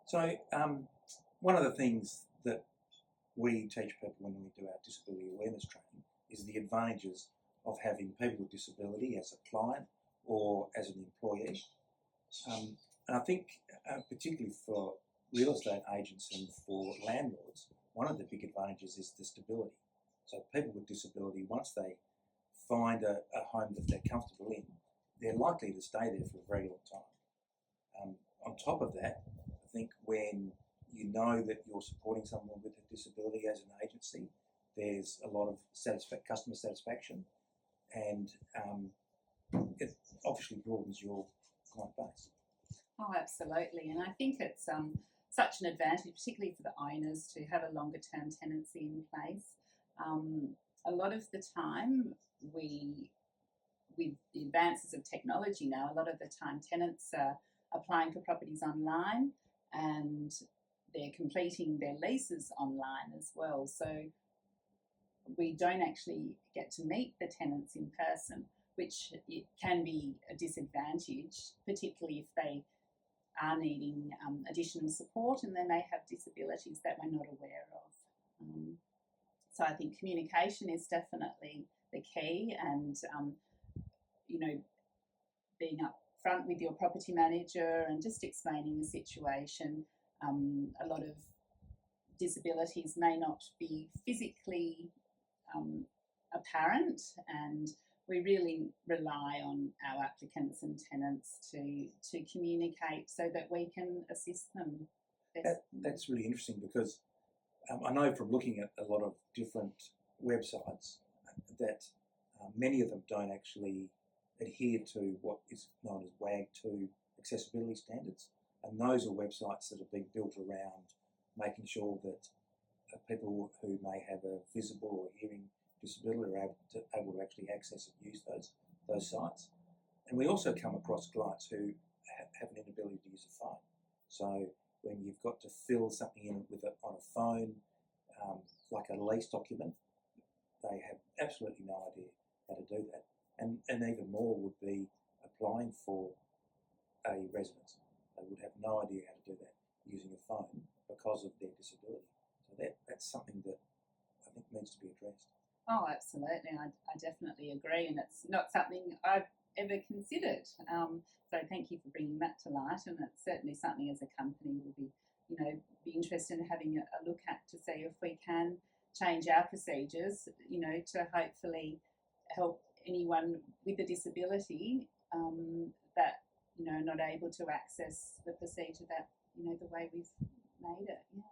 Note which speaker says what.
Speaker 1: So one of the things that we teach people when we do our disability awareness training is the advantages of having people with disability as a client or as an employee. And I think particularly for real estate agents and for landlords, one of the big advantages is the stability. So people with disability, once they find a home that they're comfortable in, they're likely to stay there for a very long time. On top of that, I think when you know that you're supporting someone with a disability as an agency, there's a lot of customer satisfaction, and it obviously broadens your client base.
Speaker 2: Oh, absolutely. And I think it's such an advantage, particularly for the owners, to have a longer term tenancy in place. A lot of the time, with the advances of technology now, a lot of the time tenants are applying for properties online and they're completing their leases online as well. So we don't actually get to meet the tenants in person, which it can be a disadvantage, particularly if they are needing additional support and they may have disabilities that we're not aware of. So I think communication is definitely the key, and being up front with your property manager and just explaining the situation. A lot of disabilities may not be physically apparent, and we really rely on our applicants and tenants to communicate so that we can assist them.
Speaker 1: That's really interesting, because I know from looking at a lot of different websites that many of them don't actually adhere to what is known as WAG2 accessibility standards, and those are websites that have been built around making sure that people who may have a visible or hearing disability are able to actually access and use those sites. And we also come across clients who have an inability to use a phone. So when you've got to fill something in on a phone, like a lease document, they have absolutely no idea how to do that. And even more would be applying for a residence. They would have no idea how to do that using a phone because of their disability. So that's something that I think needs to be addressed.
Speaker 2: Oh, absolutely. I definitely agree, and it's not something I've ever considered. So thank you for bringing that to light, and it's certainly something as a company we'll be interested in having a look at to see if we can change our procedures, to hopefully help anyone with a disability that not able to access the procedure that the way we've made it. Yeah.